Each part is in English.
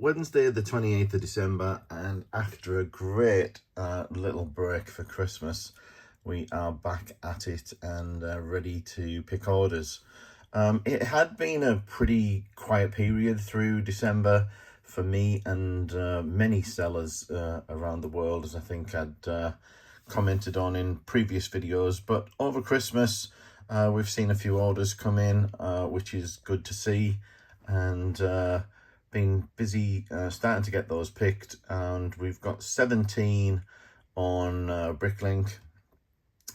Wednesday the 28th of December, and after a great little break for Christmas, we are back at it and ready to pick orders. It had been a pretty quiet period through December for me and many sellers around the world, as I think I'd commented on in previous videos. But over Christmas, we've seen a few orders come in, which is good to see, and been busy starting to get those picked, and we've got 17 on Bricklink.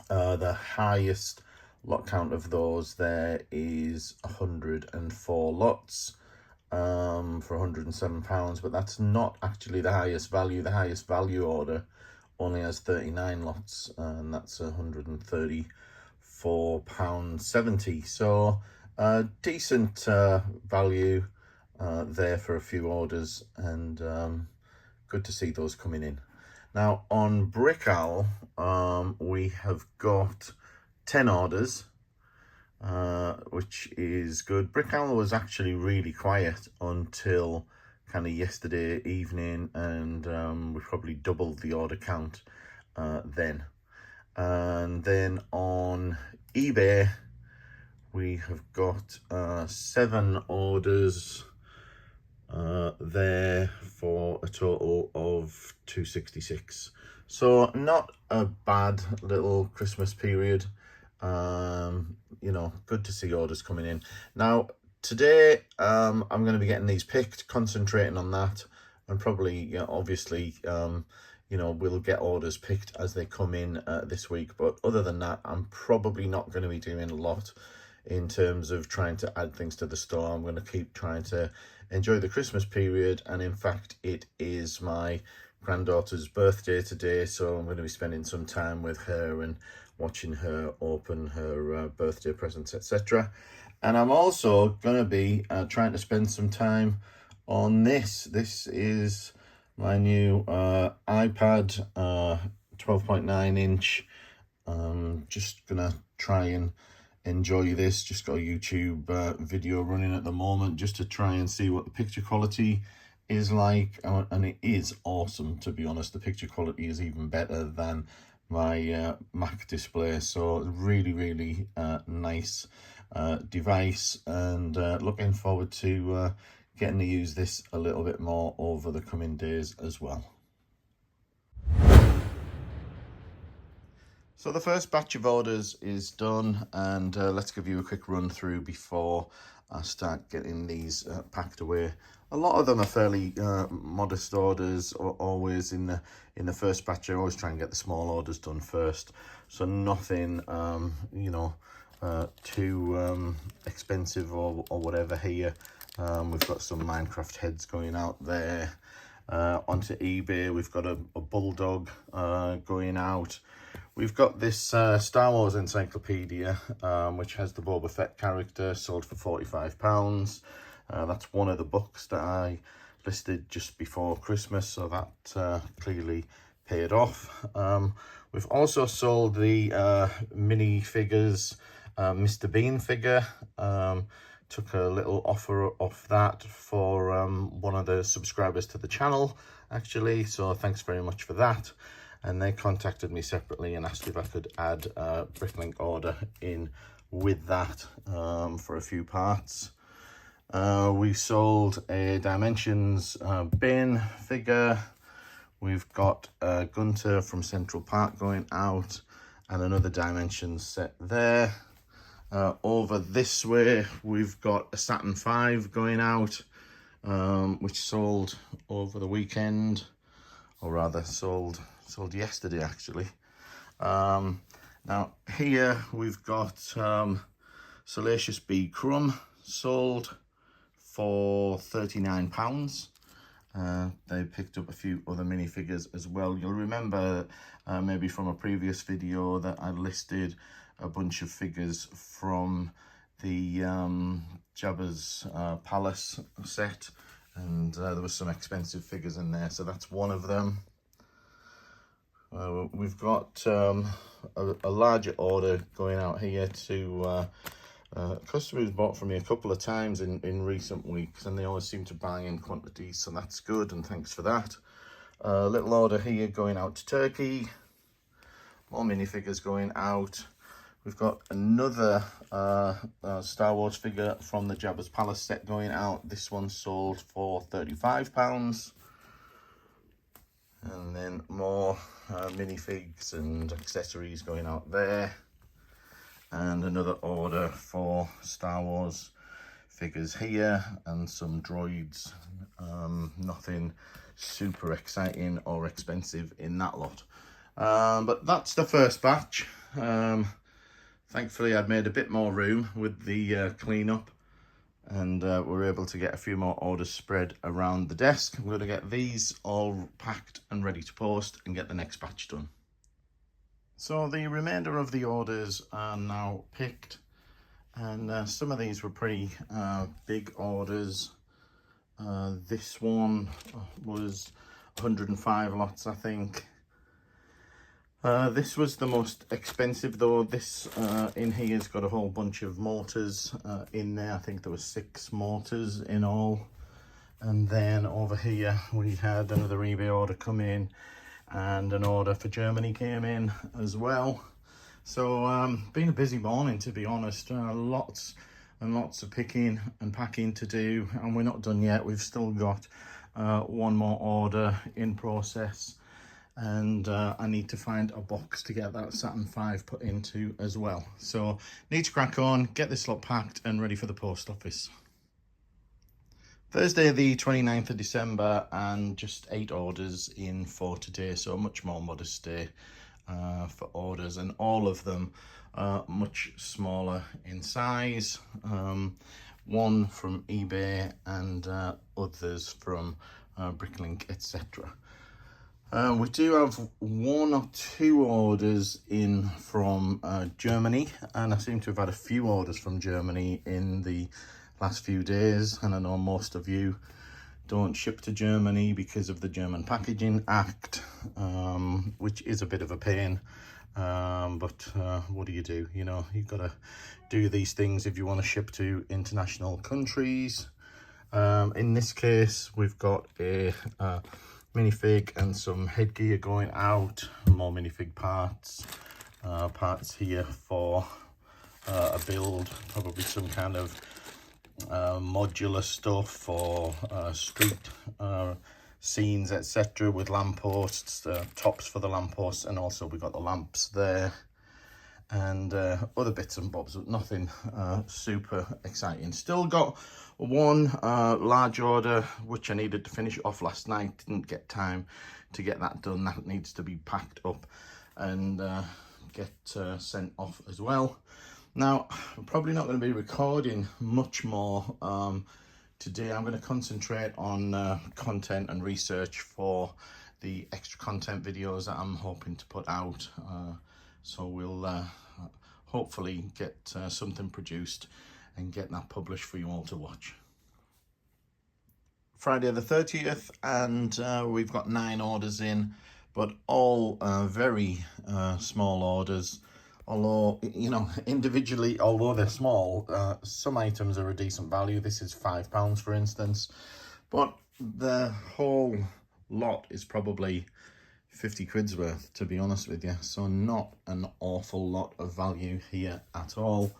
The highest lot count of those there is 104 lots for £107, but that's not actually the highest value. The highest value order only has 39 lots, and that's £134.70. So decent value there for a few orders, and good to see those coming in. Now on Brickowl, we have got 10 orders, which is good. Brickowl was actually really quiet until kind of yesterday evening, and we probably doubled the order count then. And then on eBay, we have got 7 orders there for a total of 266. So not a bad little Christmas period. You know, good to see orders coming in. Now today I'm going to be getting these picked, concentrating on that, and probably, you know, obviously you know, we'll get orders picked as they come in this week. But other than that, I'm probably not going to be doing a lot in terms of trying to add things to the store. I'm going to keep trying to enjoy the Christmas period, and in fact it is my granddaughter's birthday today, so I'm going to be spending some time with her and watching her open her birthday presents, etc. And I'm also going to be trying to spend some time on this. This is my new iPad, 12.9 inch. Just gonna try and enjoy this. Just got a YouTube video running at the moment just to try and see what the picture quality is like, and it is awesome, to be honest. The picture quality is even better than my Mac display, so really nice device, and looking forward to getting to use this a little bit more over the coming days as well. So the first batch of orders is done, and let's give you a quick run through before I start getting these packed away. A lot of them are fairly modest orders. Always in the first batch, I always try and get the small orders done first, so nothing you know, too expensive or whatever here. We've got some Minecraft heads going out there. Onto eBay, we've got a bulldog going out. We've got this Star Wars encyclopedia, which has the Boba Fett character, sold for £45. That's one of the books that I listed just before Christmas, so that clearly paid off. We've also sold the minifigures Mr. Bean figure. Took a little offer off that for one of the subscribers to the channel, actually, so thanks very much for that. And they contacted me separately and asked if I could add a Bricklink order in with that for a few parts. We sold a Dimensions bin figure. We've got a Gunter from Central Park going out, and another Dimensions set there. Over this way, we've got a Saturn V going out, which sold over the weekend, or rather sold yesterday, actually. Now here we've got Salacious B Crumb, sold for £39. They picked up a few other minifigures as well. You'll remember maybe from a previous video that I listed a bunch of figures from the Jabba's Palace set, and there was some expensive figures in there, so that's one of them. We've got a larger order going out here to Customers bought from me a couple of times in recent weeks, and they always seem to buy in quantities, so that's good, and thanks for that. Little order here going out to Turkey. More minifigures going out. We've got another Star Wars figure from the Jabba's Palace set going out. This one sold for £35. And then more minifigs and accessories going out there. And another order for Star Wars figures here, and some droids. Nothing super exciting or expensive in that lot. But that's the first batch. Thankfully, I'd made a bit more room with the cleanup, and we're able to get a few more orders spread around the desk. I'm going to get these all packed and ready to post and get the next batch done. So the remainder of the orders are now picked, and some of these were pretty big orders. This one was 105 lots, I think. This was the most expensive though. This in here's got a whole bunch of mortars in there. I think there were 6 mortars in all. And then over here we had another eBay order come in, and an order for Germany came in as well. So been a busy morning, to be honest. Lots and lots of picking and packing to do, and we're not done yet. We've still got one more order in process, and I need to find a box to get that Saturn V put into as well. So need to crack on, get this lot packed and ready for the post office. Thursday the 29th of December, and just 8 orders in for today, so a much more modest day for orders, and all of them much smaller in size. One from eBay and others from Bricklink, etc. We do have 1 or 2 orders in from Germany, and I seem to have had a few orders from Germany in the last few days, and I know most of you don't ship to Germany because of the German Packaging Act, which is a bit of a pain, but what do? You know, you've got to do these things if you want to ship to international countries. In this case, we've got a minifig and some headgear going out, more minifig parts, parts here for a build, probably some kind of modular stuff for street scenes, etc., with lampposts, tops for the lampposts, and also we got the lamps there, and other bits and bobs, but nothing super exciting. Still got one large order which I needed to finish off last night. Didn't get time to get that done. That needs to be packed up and get sent off as well. Now, I'm probably not going to be recording much more today. I'm going to concentrate on content and research for the extra content videos that I'm hoping to put out. So we'll hopefully get something produced and get that published for you all to watch. Friday the 30th, and we've got 9 orders in, but all very small orders. Although, you know, individually, although they're small, some items are a decent value. This is £5, for instance, but the whole lot is probably 50 quid's worth, to be honest with you. So not an awful lot of value here at all.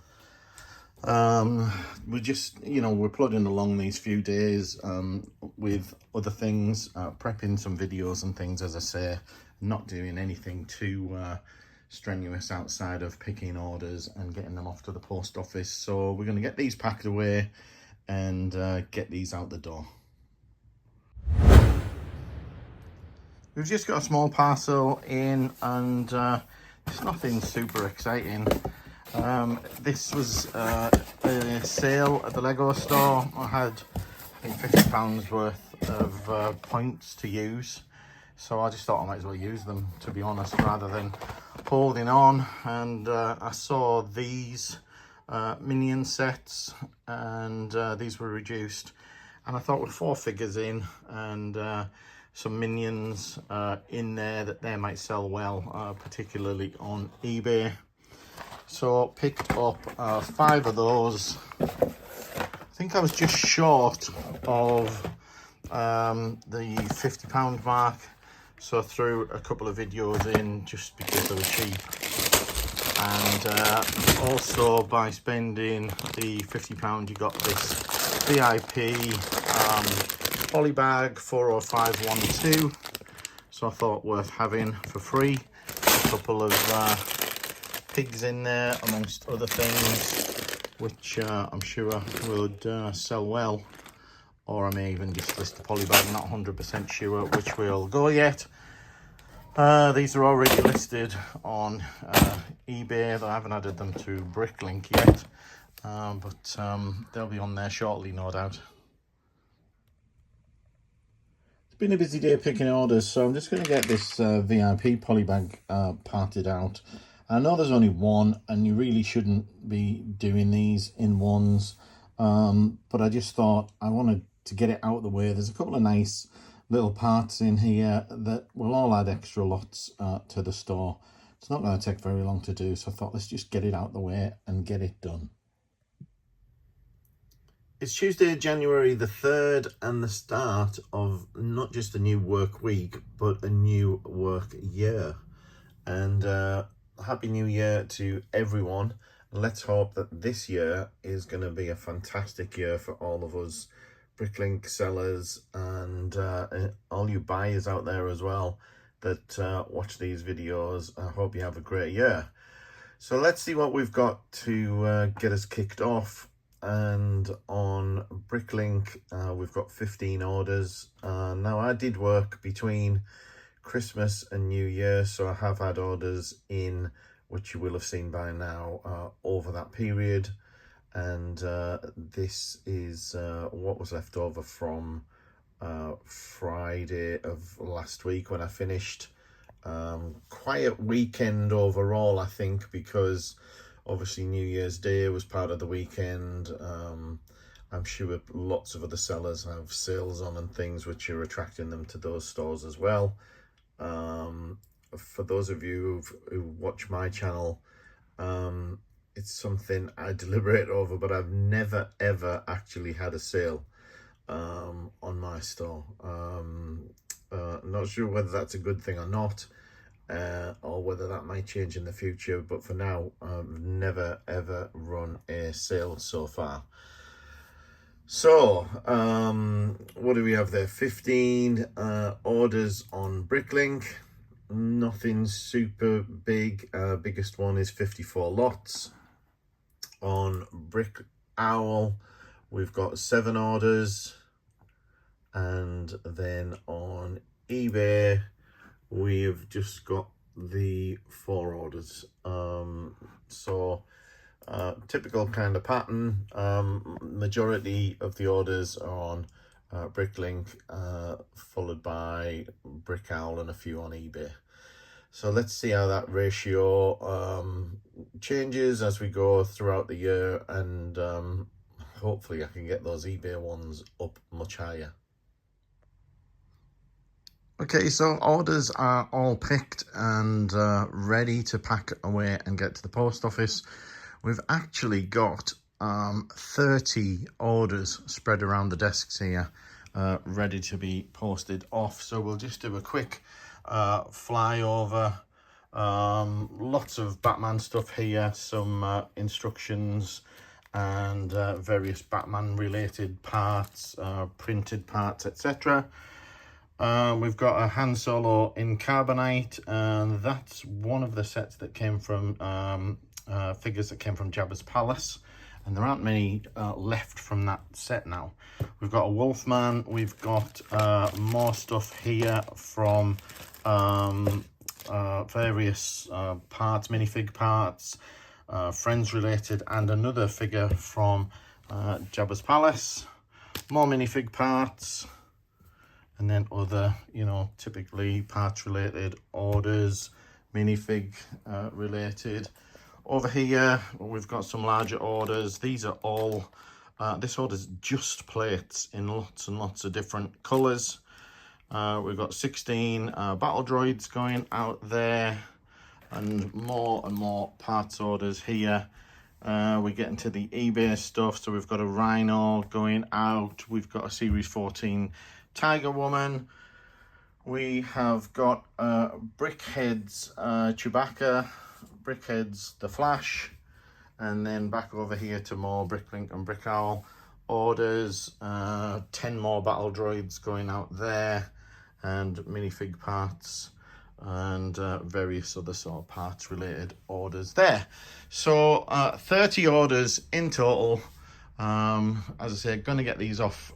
We're just, you know, we're plodding along these few days with other things, prepping some videos and things, as I say, not doing anything too strenuous outside of picking orders and getting them off to the post office. So we're going to get these packed away and get these out the door. We've just got a small parcel in, and it's nothing super exciting. This was a sale at the Lego store. I had, I think, £50 worth of points to use, so I just thought I might as well use them, to be honest, rather than holding on. And I saw these minion sets, and these were reduced, and I thought with 4 figures in and some minions in there, that they might sell well, particularly on eBay. So picked up 5 of those. I think I was just short of the £50 mark, so I threw a couple of videos in just because they were cheap. And also by spending the £50 you got this VIP poly bag 40512, so I thought worth having for free. A couple of pigs in there amongst other things, which I'm sure would sell well. Or I may even just list the poly bag, not 100% sure which way I'll go yet. These are already listed on eBay, though I haven't added them to Bricklink yet, but they'll be on there shortly, no doubt. It's been a busy day picking orders, so I'm just going to get this VIP poly bag parted out. I know there's only one, and you really shouldn't be doing these in ones, but I just thought I wanted to get it out of the way. There's a couple of nice little parts in here that will all add extra lots to the store. It's not going to take very long to do, so I thought let's just get it out of the way and get it done. It's Tuesday, January the 3rd, and the start of not just a new work week, but a new work year. And Happy New Year to everyone. Let's hope that this year is going to be a fantastic year for all of us Bricklink sellers and all you buyers out there as well that watch these videos. I hope you have a great year. So let's see what we've got to get us kicked off. And on Bricklink, we've got 15 orders. Now I did work between Christmas and New Year, so I have had orders in, which you will have seen by now, over that period. And this is what was left over from Friday of last week when I finished. Quiet weekend overall, I think, because obviously New Year's Day was part of the weekend. I'm sure lots of other sellers have sales on and things which are attracting them to those stores as well. For those of you who watch my channel, it's something I deliberate over, but I've never ever actually had a sale on my store. Not sure whether that's a good thing or not, or whether that might change in the future, but for now I've never ever run a sale so far. So what do we have there? 15 orders on Bricklink. Nothing super big. Biggest one is 54 lots. On Brick Owl, we've got 7 orders, and then on eBay, we've just got the 4 orders. Typical kind of pattern. Majority of the orders are on Bricklink, followed by Brick Owl and a few on eBay. So let's see how that ratio changes as we go throughout the year, and hopefully I can get those eBay ones up much higher. Okay, so orders are all picked and ready to pack away and get to the post office. We've actually got 30 orders spread around the desks here, ready to be posted off. So we'll just do a quick flyover. Lots of Batman stuff here, some instructions and various Batman related parts, printed parts, etc. We've got a Han Solo in carbonite, and that's one of the sets that came from figures that came from Jabba's palace, and there aren't many left from that set now. We've got a Wolfman. We've got more stuff here from various parts, minifig parts, Friends related, and another figure from Jabba's palace. More minifig parts, and then other, typically parts related orders, minifig related. Over here, we've got some larger orders. These are all, this order's just plates in lots and lots of different colours. We've got 16 battle droids going out there. and more parts orders here. We're getting to the eBay stuff, so we've got a Rhino going out, we've got a Series 14 Tiger Woman, we have got Brickheads Chewbacca, Brickheads the Flash, and then back over here to more Bricklink and Brick Owl orders. 10 more battle droids going out there, and minifig parts, and various other sort of parts related orders there. So 30 orders in total. As I say, gonna get these off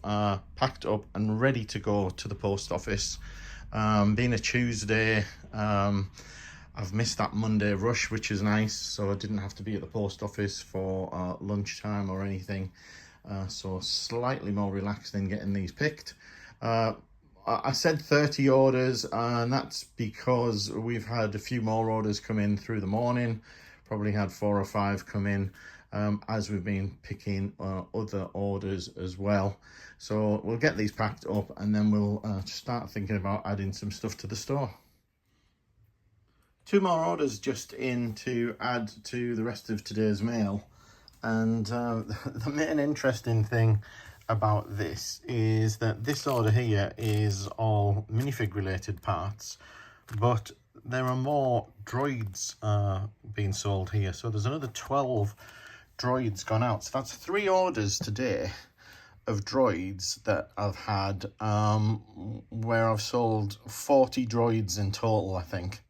packed up and ready to go to the post office. Being a Tuesday, I've missed that Monday rush, which is nice, so I didn't have to be at the post office for lunchtime or anything, so slightly more relaxed in getting these picked. I said 30 orders, and that's because we've had a few more orders come in through the morning, probably had 4 or 5 come in as we've been picking other orders as well. So we'll get these packed up, and then we'll start thinking about adding some stuff to the store. 2 more orders just in to add to the rest of today's mail, and the main interesting thing about this is that this order here is all minifig related parts, but there are more droids being sold here. So there's another 12 droids gone out, so that's 3 orders today of droids that I've had, where I've sold 40 droids in total, I think.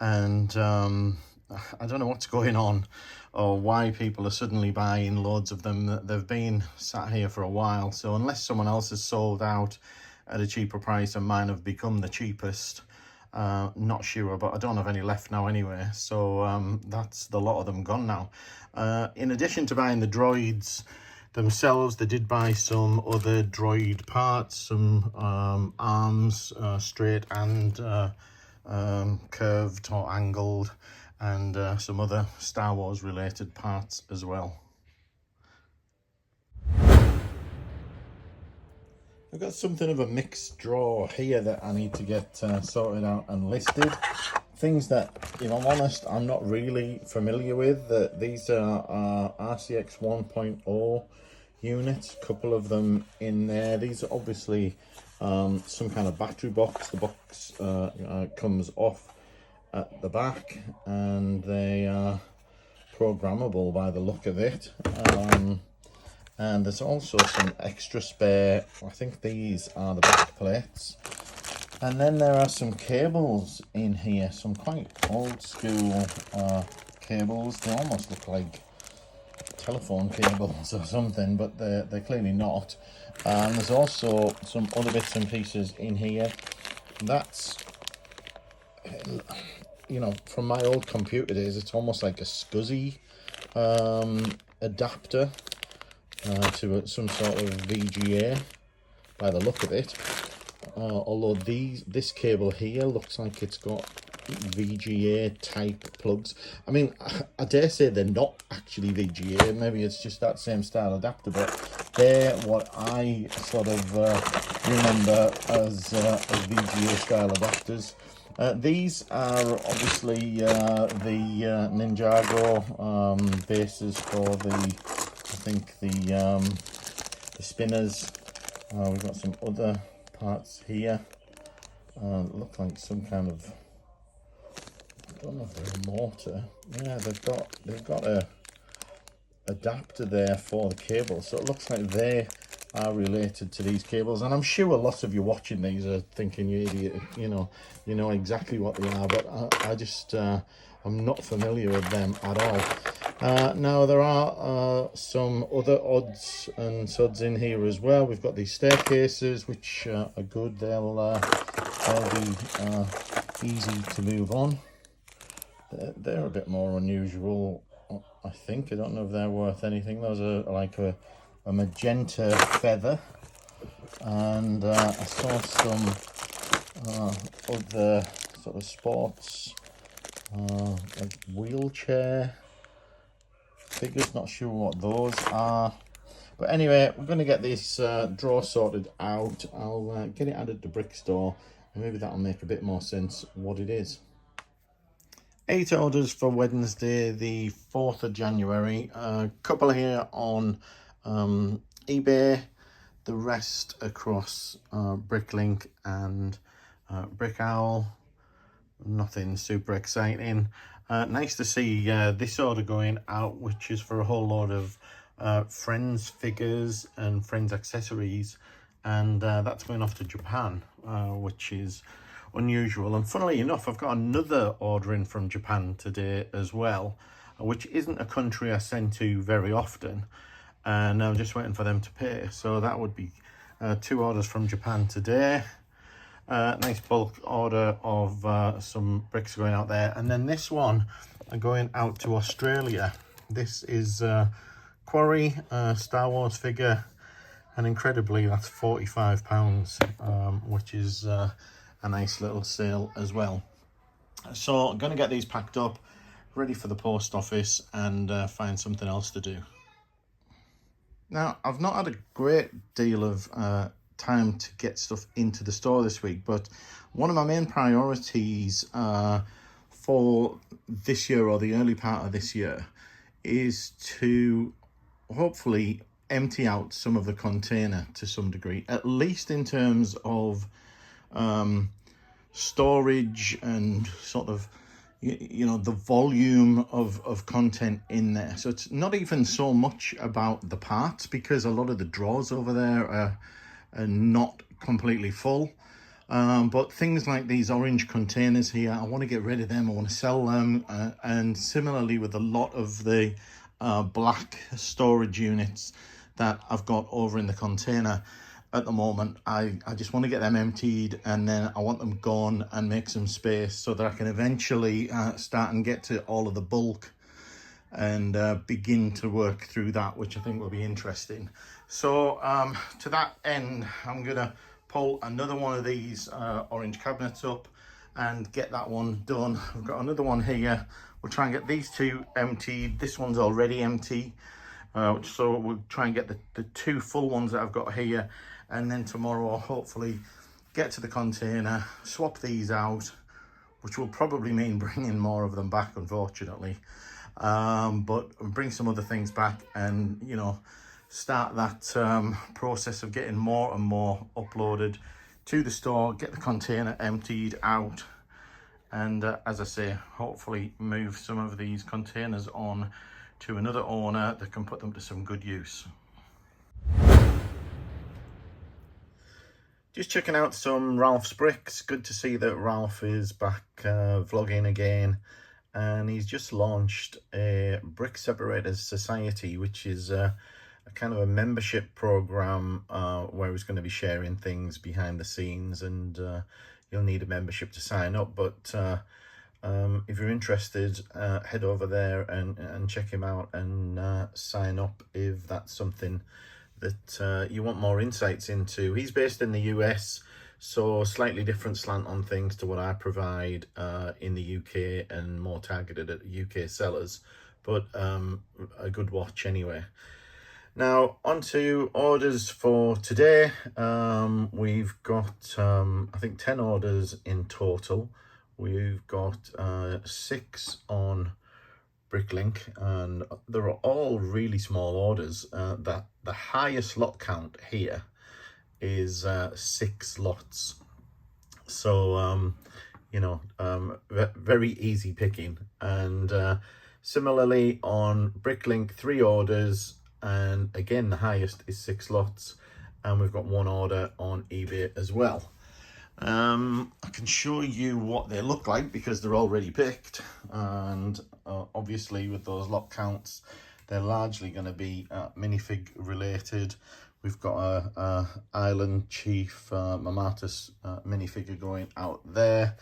And I don't know what's going on or why people are suddenly buying loads of them. They've been sat here for a while, so unless someone else has sold out at a cheaper price and mine have become the cheapest, not sure, but I don't have any left now anyway, so that's the lot of them gone now. In addition to buying the droids themselves, they did buy some other droid parts, some arms, straight and curved or angled, and some other Star Wars related parts as well. I've got something of a mixed drawer here that I need to get sorted out and listed. Things that, if I'm honest, I'm not really familiar with. These are RCX 1.0 units, a couple of them in there. These are obviously some kind of battery box. The box comes off at the back, and they are programmable by the look of it. And there's also some extra spare, I think these are the back plates. And then there are some cables in here, some quite old school cables. They almost look like telephone cables or something, but they're clearly not. And there's also some other bits and pieces in here. That's, you know, from my old computer days, it's almost like a SCSI adapter to some sort of VGA by the look of it. Although this cable here looks like it's got VGA type plugs. I mean, I dare say they're not actually VGA, maybe it's just that same style adapter, but they're what I sort of remember as VGA style adapters. These are obviously the Ninjago bases for the spinners. We've got some other parts here. Look like some kind of, I don't know if they're a motor. Yeah, they've got a adapter there for the cable, so it looks like they are related to these cables. And I'm sure a lot of you watching these are thinking, you idiot, you know exactly what they are, but I just I'm not familiar with them at all. Now there are some other odds and sods in here as well. We've got these staircases, which are good. They'll be easy to move on. They're a bit more unusual, I think. I don't know if they're worth anything. Those are like a magenta feather, and I saw some other sort of sports like wheelchair figures. Not sure what those are, but anyway, we're going to get this drawer sorted out. I'll get it added to Brick Store, and maybe that'll make a bit more sense what it is. 8 orders for Wednesday, the 4th of January. A couple here on eBay, the rest across Bricklink and Brick Owl. Nothing super exciting. Nice to see this order going out, which is for a whole load of Friends figures and Friends accessories, and that's going off to Japan, which is unusual. And funnily enough, I've got another order in from Japan today as well, which isn't a country I send to very often, and I'm just waiting for them to pay. So that would be 2 orders from Japan today. Nice bulk order of some bricks going out there, and then this one going out to Australia. This is Quarry Star Wars figure, and incredibly that's £45, which is a nice little sale as well. So I'm going to get these packed up, ready for the post office, and find something else to do. Now, I've not had a great deal of time to get stuff into the store this week, but one of my main priorities for this year, or the early part of this year, is to hopefully empty out some of the container to some degree, at least in terms of storage and sort of, you know, the volume of content in there. So it's not even so much about the parts, because a lot of the drawers over there are not completely full, but things like these orange containers here, I want to get rid of them. I want to sell them, and similarly with a lot of the black storage units that I've got over in the container at the moment. I just want to get them emptied, and then I want them gone and make some space so that I can eventually start and get to all of the bulk and begin to work through that, which I think will be interesting. So to that end, I'm gonna pull another one of these orange cabinets up and get that one done. I've got another one here. We'll try and get these 2 emptied. This one's already empty, so we'll try and get the 2 full ones that I've got here, and then tomorrow I'll hopefully get to the container, swap these out, which will probably mean bringing more of them back, unfortunately, but bring some other things back, and, you know, start that process of getting more and more uploaded to the store, get the container emptied out, and as I say, hopefully move some of these containers on to another owner that can put them to some good use. Just checking out some Ralph's bricks. Good to see that Ralph is back vlogging again, and he's just launched a Brick Separators Society, which is a kind of a membership program where he's going to be sharing things behind the scenes, and you'll need a membership to sign up, but if you're interested, head over there and check him out and sign up if that's something that you want more insights into. He's based in the US, so slightly different slant on things to what I provide in the UK, and more targeted at UK sellers, but a good watch anyway. Now, on to orders for today. We've got, I think, 10 orders in total. We've got 6 on Bricklink, and they're all really small orders. That the highest lot count here is 6 lots. So, you know, very easy picking. And similarly on Bricklink, 3 orders, and again the highest is 6 lots, and we've got 1 order on eBay as well. I can show you what they look like because they're already picked, and obviously with those lot counts they're largely going to be minifig related. We've got a Island Chief Mamatus minifigure going out there.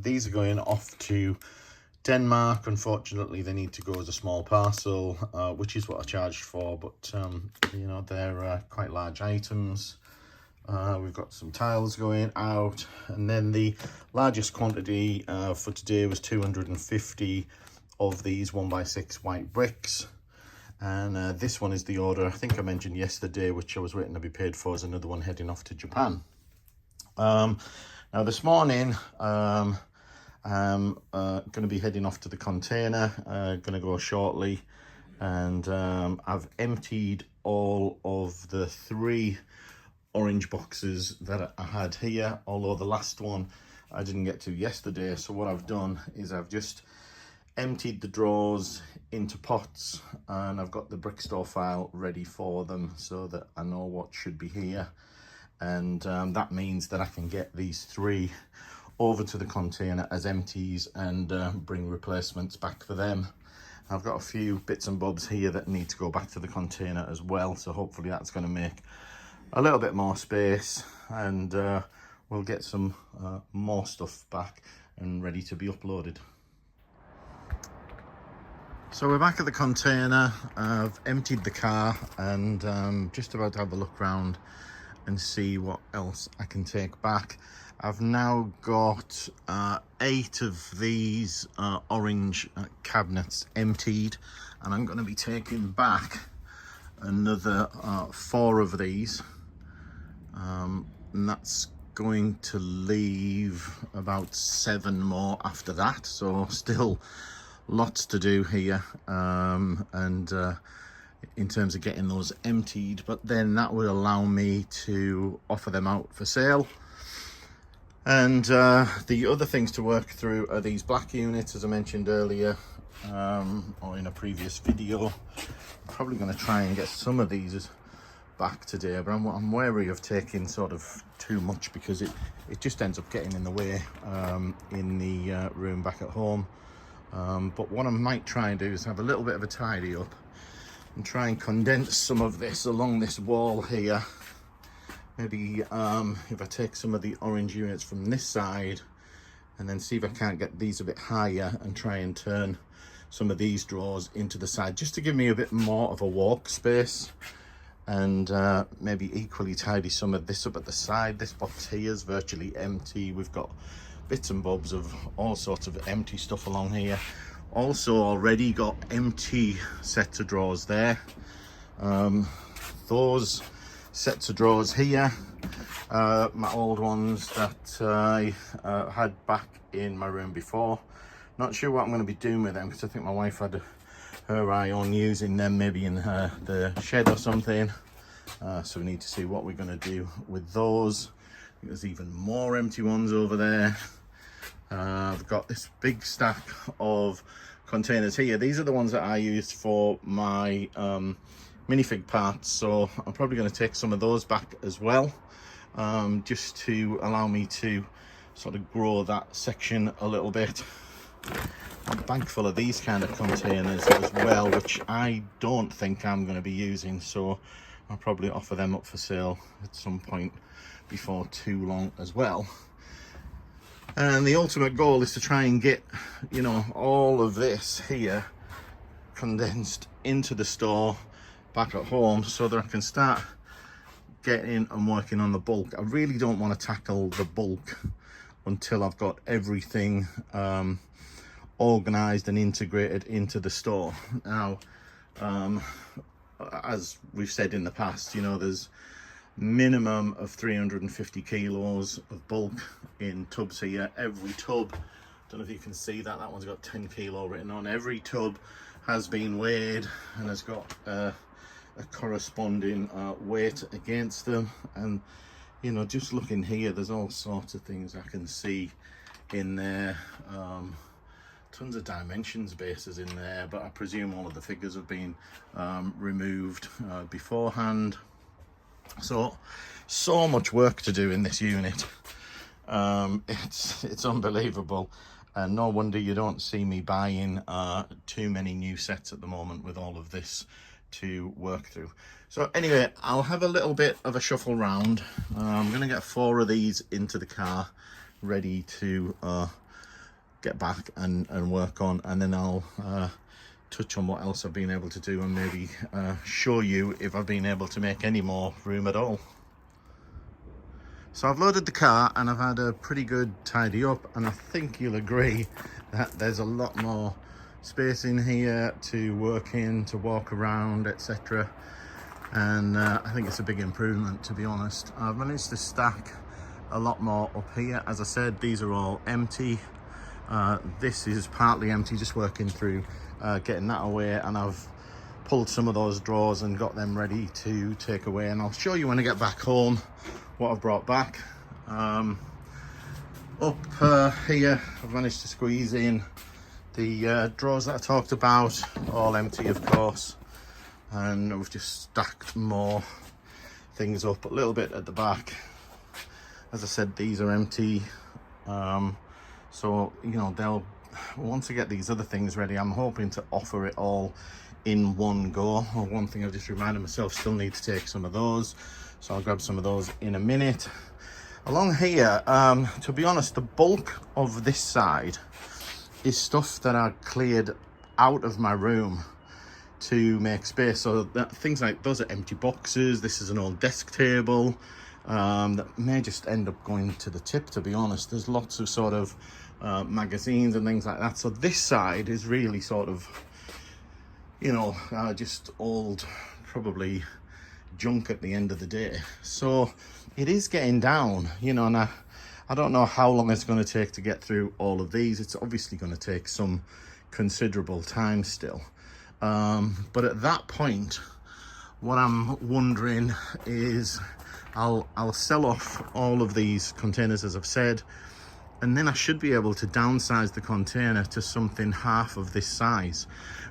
These are going off to Denmark. Unfortunately, they need to go as a small parcel, which is what I charged for, but you know, they're quite large items. We've got some tiles going out, and then the largest quantity for today was 250 of these 1x6 white bricks, and this one is the order I think I mentioned yesterday, which I was waiting to be paid for, is another one heading off to Japan. Now this morning I'm going to be heading off to the container, going to go shortly, and I've emptied all of the 3 orange boxes that I had here, although the last one I didn't get to yesterday. So what I've done is I've just emptied the drawers into pots, and I've got the brick store file ready for them so that I know what should be here, and that means that I can get these 3 over to the container as empties and bring replacements back for them. I've got a few bits and bobs here that need to go back to the container as well, so hopefully that's going to make a little bit more space, and we'll get some more stuff back and ready to be uploaded. So we're back at the container. I've emptied the car, and just about to have a look around and see what else I can take back. I've now got 8 of these orange cabinets emptied, and I'm going to be taking back another 4 of these, and that's going to leave about 7 more after that, so still lots to do here, and in terms of getting those emptied, but then that would allow me to offer them out for sale. And the other things to work through are these black units, as I mentioned earlier, or in a previous video. I'm probably going to try and get some of these back today, but I'm wary of taking sort of too much, because it just ends up getting in the way in the room back at home. But what I might try and do is have a little bit of a tidy up and try and condense some of this along this wall here. Maybe if I take some of the orange units from this side and then see if I can't get these a bit higher and try and turn some of these drawers into the side, just to give me a bit more of a walk space, and maybe equally tidy some of this up at the side. This box here is virtually empty. We've got bits and bobs of all sorts of empty stuff along here. Also already got empty sets of drawers there. Those sets of drawers here, my old ones that I had back in my room before. Not sure what I'm going to be doing with them, because I think my wife had her eye on using them maybe in the shed or something, so we need to see what we're going to do with those. I think there's even more empty ones over there. I've got this big stack of containers here. These are the ones that I used for my minifig parts, so I'm probably going to take some of those back as well, just to allow me to sort of grow that section a little bit. A bag full of these kind of containers as well, which I don't think I'm going to be using, so I'll probably offer them up for sale at some point before too long as well. And the ultimate goal is to try and get, you know, all of this here condensed into the store back at home, so that I can start getting and working on the bulk. I really don't want to tackle the bulk until I've got everything organized and integrated into the store. Now, as we've said in the past, you know, there's minimum of 350 kilos of bulk in tubs here. Every tub, don't know if you can see that, that one's got 10 kilo written on. Every tub has been weighed and has got a corresponding weight against them. And you know, just looking here, there's all sorts of things I can see in there. Tons of dimensions bases in there, but I presume all of the figures have been removed beforehand. So much work to do in this unit. It's unbelievable, and no wonder you don't see me buying too many new sets at the moment with all of this to work through. So anyway, I'll have a little bit of a shuffle round. I'm gonna get 4 of these into the car ready to get back and work on, and then I'll touch on what else I've been able to do, and maybe show you if I've been able to make any more room at all. So I've loaded the car and I've had a pretty good tidy up, and I think you'll agree that there's a lot more space in here to work in, to walk around, etc. And I think it's a big improvement, to be honest. I've managed to stack a lot more up here. As I said, these are all empty. This is partly empty, just working through getting that away, and I've pulled some of those drawers and got them ready to take away, and I'll show you when I get back home what I've brought back. Up here I've managed to squeeze in the drawers that I talked about, all empty of course, and we've just stacked more things up a little bit at the back. As I said, these are empty, so you know, they'll, once I get these other things ready, I'm hoping to offer it all in one go. One thing I've just reminded myself, still need to take some of those, so I'll grab some of those in a minute. Along here, to be honest, the bulk of this side is stuff that I cleared out of my room to make space. So that, things like those are empty boxes. This is an old desk table that may just end up going to the tip, to be honest. There's lots of sort of magazines and things like that. So this side is really sort of, you know, just old, probably junk at the end of the day. So it is getting down, you know, and I don't know how long it's going to take to get through all of these. It's obviously going to take some considerable time still. But at that point, what I'm wondering is I'll sell off all of these containers, as I've said, and then I should be able to downsize the container to something half of this size,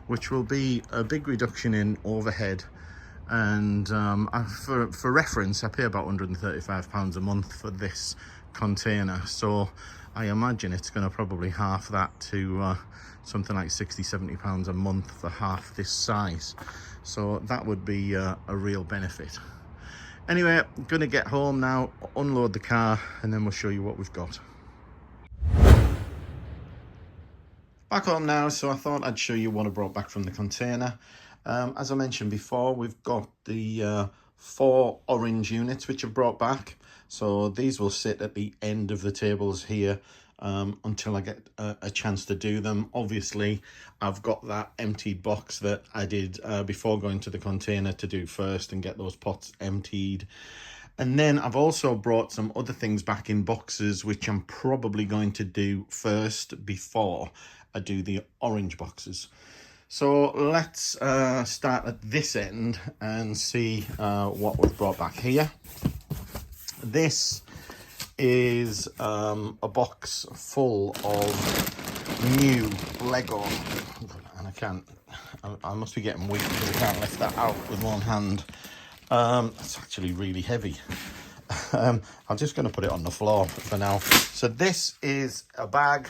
which will be a big reduction in overhead. And for reference, I pay about £135 a month for this container, so I imagine it's going to probably half that to something like £60–70 a month for half this size. So that would be a real benefit. Anyway, I'm going to get home now, unload the car, and then we'll show you what we've got. Back home now, so I thought I'd show you what I brought back from the container. As I mentioned before, we've got the 4 orange units which I've brought back. So these will sit at the end of the tables here until I get a chance to do them. Obviously, I've got that emptied box that I did before going to the container to do first and get those pots emptied. And then I've also brought some other things back in boxes, which I'm probably going to do first before I do the orange boxes. So let's start at this end and see what we've brought back here. This is a box full of new Lego, and I must be getting weak because I can't lift that out with one hand. It's actually really heavy. I'm just going to put it on the floor for now. So this is a bag,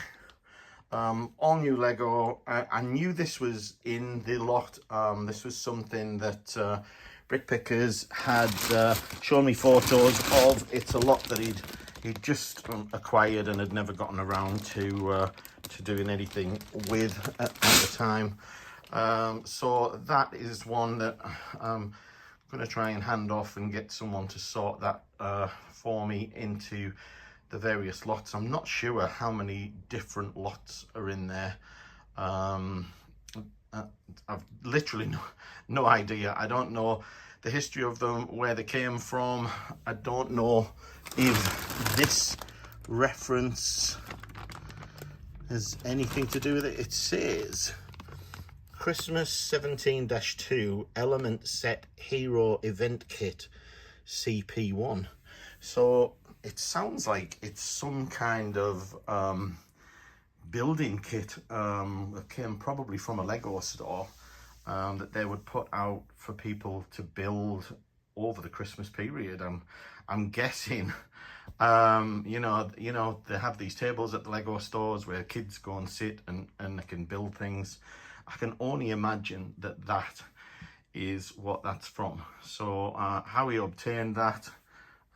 all new Lego. I knew this was in the lot. This was something that Brickpickers had shown me photos of. It's a lot that he'd just acquired and had never gotten around to doing anything with at the time. So that is one that I'm going to try and hand off and get someone to sort that for me into the various lots. I'm not sure how many different lots are in there. I've literally no idea. I don't know the history of them, where they came from. I don't know if this reference has anything to do with it. It says Christmas 17-2 Element Set Hero Event Kit CP1. So it sounds like it's some kind of building kit that came probably from a Lego store that they would put out for people to build over the Christmas period. I'm guessing, you know, they have these tables at the Lego stores where kids go and sit and they can build things. I can only imagine that that is what that's from. So how he obtained that,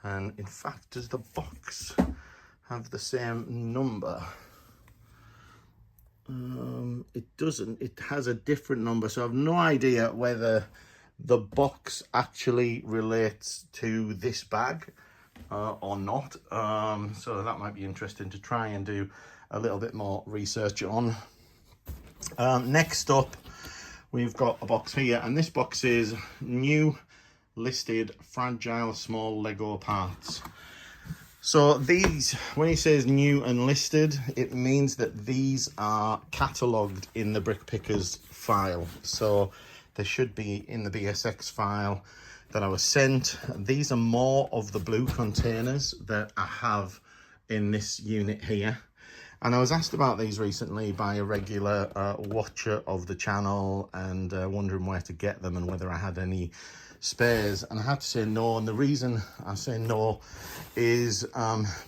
and in fact, does the box have the same number? It doesn't. It has a different number, so I've no idea whether the box actually relates to this bag or not. So that might be interesting to try and do a little bit more research on. Next up, we've got a box here, and this box is new listed fragile small Lego parts. So these, when he says new and listed, it means that these are catalogued in the Brick Pickers file. So they should be in the BSX file that I was sent. These are more of the blue containers that I have in this unit here. And I was asked about these recently by a regular watcher of the channel, and wondering where to get them and whether I had any spares, and I had to say no. And the reason I say no is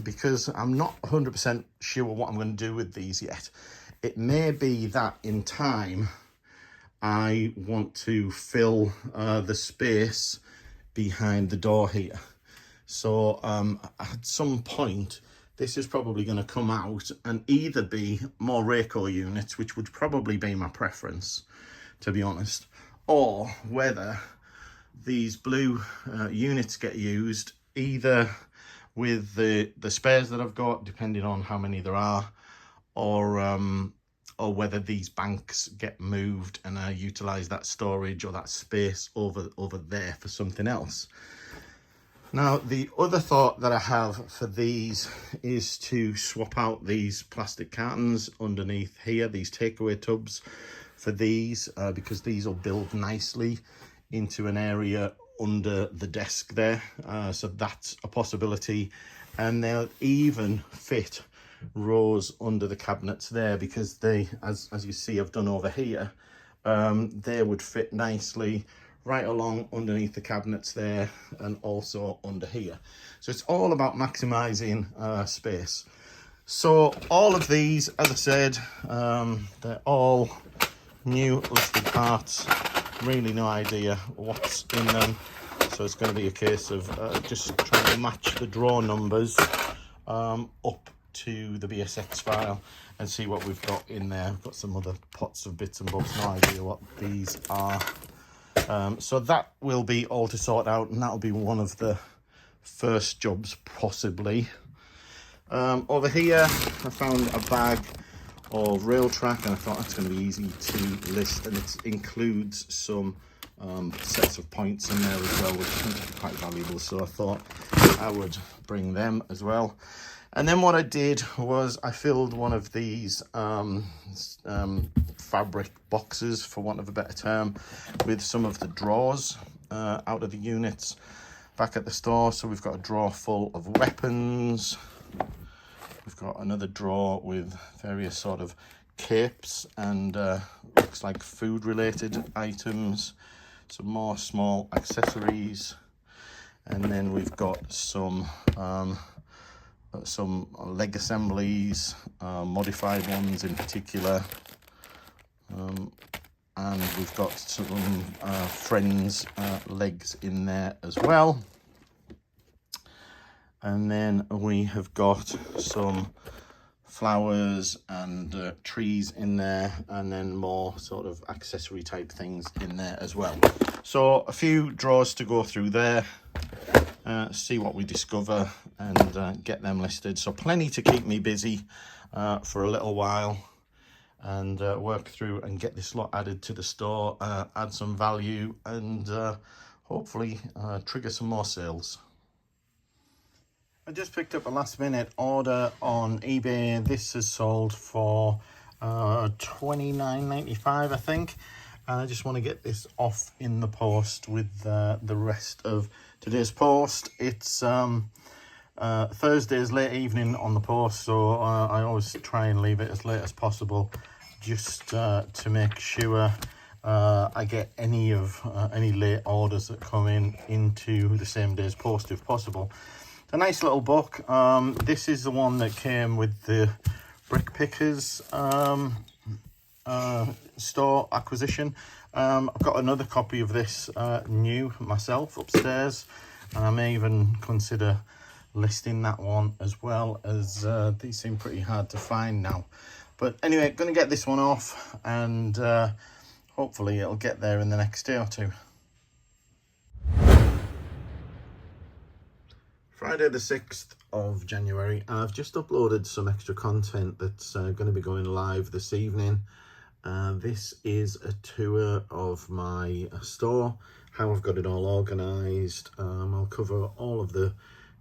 because I'm not 100% sure what I'm going to do with these yet. It may be that in time I want to fill the space behind the door here. So at some point this is probably going to come out and either be more Rayco units, which would probably be my preference, to be honest, or whether these blue units get used either with the spares that I've got, depending on how many there are, or whether these banks get moved and I utilize that storage or that space over there for something else. Now, the other thought that I have for these is to swap out these plastic cartons underneath here, these takeaway tubs for these, because these will build nicely into an area under the desk there. So that's a possibility. And they'll even fit rows under the cabinets there, because they, as you see I've done over here, they would fit nicely right along underneath the cabinets there and also under here. So it's all about maximizing space. So all of these, as I said, they're all new listed parts. Really no idea what's in them, so it's going to be a case of just trying to match the drawer numbers up to the BSX file and see what we've got in there. I've got some other pots of bits and bobs, no idea what these are. So that will be all to sort out, and that'll be one of the first jobs possibly. Over here I found a bag of rail track, and I thought that's going to be easy to list, and it includes some sets of points in there as well, which I think are quite valuable, so I thought I would bring them as well. And then what I did was I filled one of these fabric boxes, for want of a better term, with some of the drawers out of the units back at the store. So we've got a drawer full of weapons. We've got another drawer with various sort of capes and looks like food related items. Some more small accessories. And then we've got some leg assemblies, modified ones in particular, and we've got some friends legs in there as well. And then we have got some flowers and trees in there, and then more sort of accessory type things in there as well. So a few drawers to go through there, see what we discover, and get them listed. So plenty to keep me busy for a little while, and work through and get this lot added to the store, add some value, and hopefully trigger some more sales. I just picked up a last minute order on eBay. This has sold for $29.95, I think. And I just want to get this off in the post with the rest of today's post. It's Thursday's late evening on the post, so I always try and leave it as late as possible, just to make sure I get any late orders that come into the same day's post if possible. A nice little book. This is the one that came with the Brick Pickers store acquisition. I've got another copy of this new myself upstairs, and I may even consider listing that one as well, as these seem pretty hard to find now. But anyway, going to get this one off, and hopefully it'll get there in the next day or two. Friday the 6th of January, and I've just uploaded some extra content that's going to be going live this evening. This is a tour of my store, how I've got it all organised. I'll cover all of the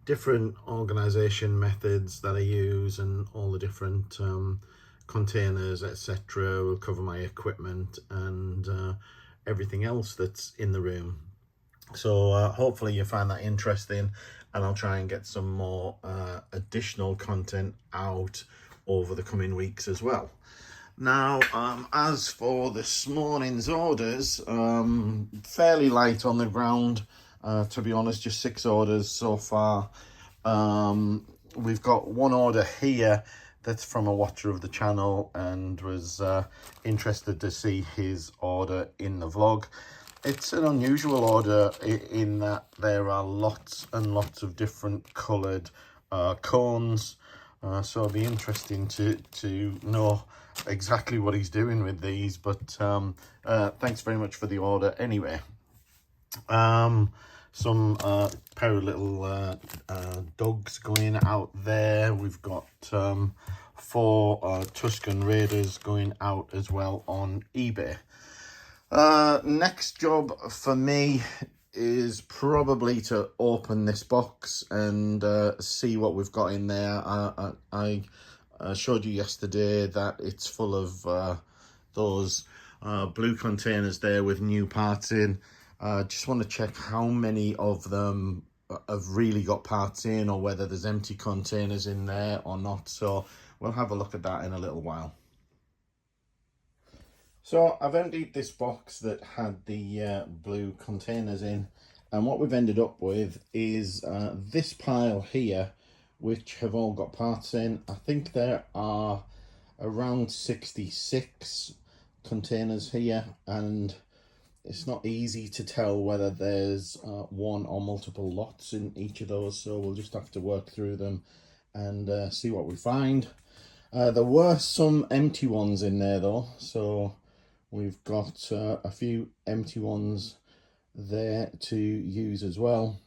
different organization methods that I use and all the different containers, etc. Will cover my equipment and everything else that's in the room. So hopefully you find that interesting, and I'll try and get some more additional content out over the coming weeks as well. Now, as for this morning's orders, fairly light on the ground, to be honest, just 6 orders so far. We've got one order here that's from a watcher of the channel and was interested to see his order in the vlog. It's an unusual order in that there are lots and lots of different coloured cones, so it'll be interesting to know exactly what he's doing with these, but thanks very much for the order anyway. Some pair of little dogs going out there. We've got 4 Tuscan Raiders going out as well on eBay. Next job for me is probably to open this box and see what we've got in there. I showed you yesterday that it's full of those blue containers there with new parts in. Just want to check how many of them have really got parts in, or whether there's empty containers in there or not. So we'll have a look at that in a little while. So I've emptied this box that had the blue containers in, and what we've ended up with is this pile here, which have all got parts in. I think there are around 66 containers here, and it's not easy to tell whether there's one or multiple lots in each of those, so we'll just have to work through them and see what we find. There were some empty ones in there though, so we've got a few empty ones there to use as well.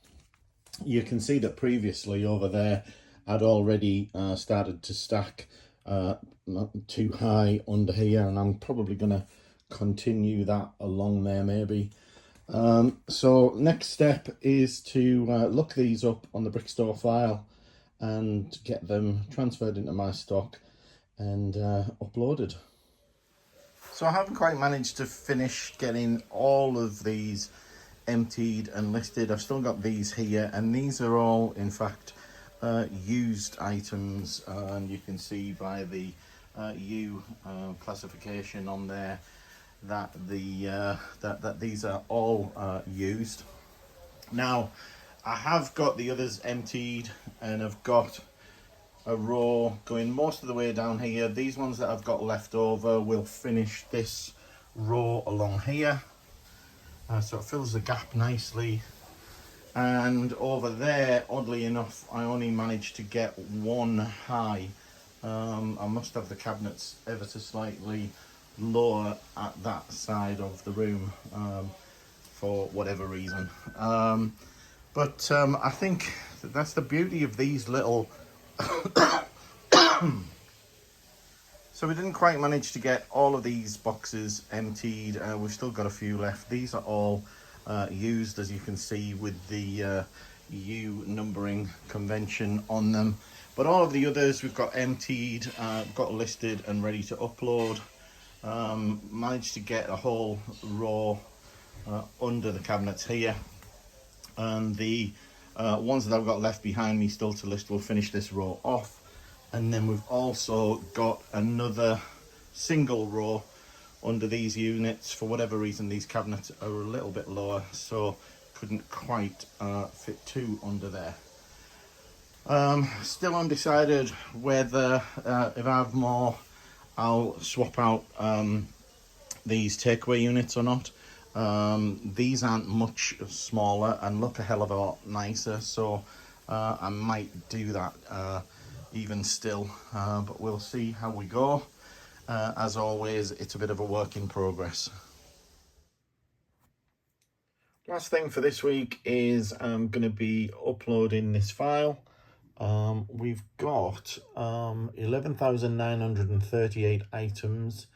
You can see that previously over there I'd already started to stack not too high under here, and I'm probably going to continue that along there maybe. So next step is to look these up on the Brickstore file and get them transferred into my stock and uploaded. So I haven't quite managed to finish getting all of these emptied and listed. I've still got these here, and these are all in fact used items, and you can see by the U classification on there that that these are all used. Now I have got the others emptied, and I've got a row going most of the way down here. These ones that I've got left over will finish this row along here, so it fills the gap nicely. And over there, oddly enough, I only managed to get one high. I must have the cabinets ever so slightly lower at that side of the room for whatever reason. But I think that's the beauty of these little so we didn't quite manage to get all of these boxes emptied. We've still got a few left. These are all used, as you can see, with the U numbering convention on them, but all of the others we've got emptied, got listed and ready to upload. Managed to get a whole row under the cabinets here, and the ones that I've got left behind me still to list will finish this row off. And then we've also got another single row under these units. For whatever reason, these cabinets are a little bit lower, so couldn't quite fit 2 under there. Still undecided whether if I have more, I'll swap out these takeaway units or not. These aren't much smaller and look a hell of a lot nicer, so I might do that even still, but we'll see how we go. As always, it's a bit of a work in progress. Last thing for this week is I'm going to be uploading this file. We've got 11,938 items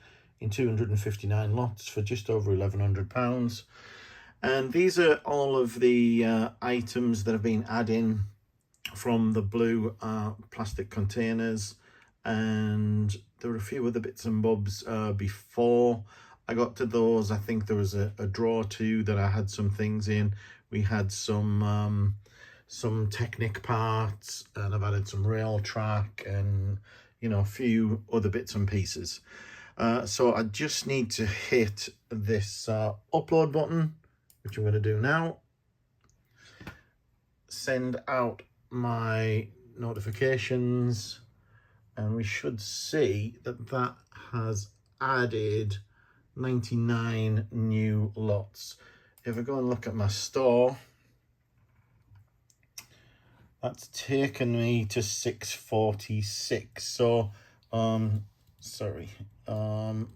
in 259 lots for just over £1,100, and these are all of the items that have been added from the blue plastic containers, and there were a few other bits and bobs before I got to those. I think there was a drawer too that I had some things in. We had some Technic parts, and I've added some rail track and, you know, a few other bits and pieces. So I just need to hit this upload button, which I'm going to do now. Send out my notifications, and we should see that that has added 99 new lots. If I go and look at my store, that's taken me to 646. So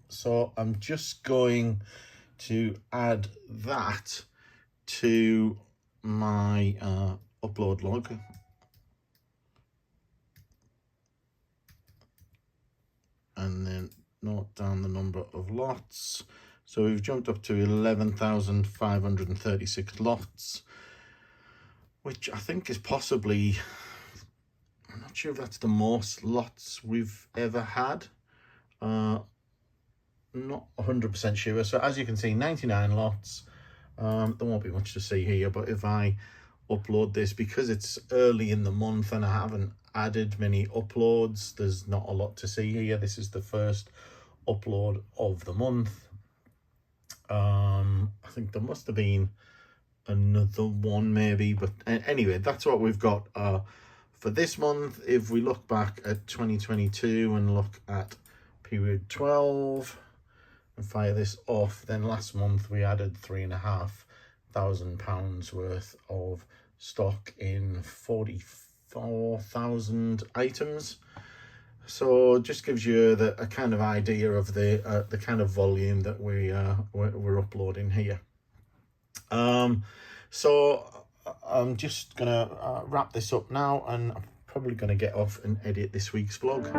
so I'm just going to add that to my upload log. And then note down the number of lots. So we've jumped up to 11,536 lots, which I think is possibly, I'm not sure if that's the most lots we've ever had. Not 100% sure. So as you can see, 99 lots. There won't be much to see here, but if I upload this, because it's early in the month and I haven't added many uploads, there's not a lot to see here. This is the first upload of the month. I think there must have been another one maybe, but anyway, that's what we've got for this month. If we look back at 2022 and look at period 12 and fire this off, then last month we added £3,500 worth of stock in 44,000 items. So it just gives you a kind of idea of the kind of volume that we're uploading here. So I'm just gonna wrap this up now, and I'm probably gonna get off and edit this week's vlog.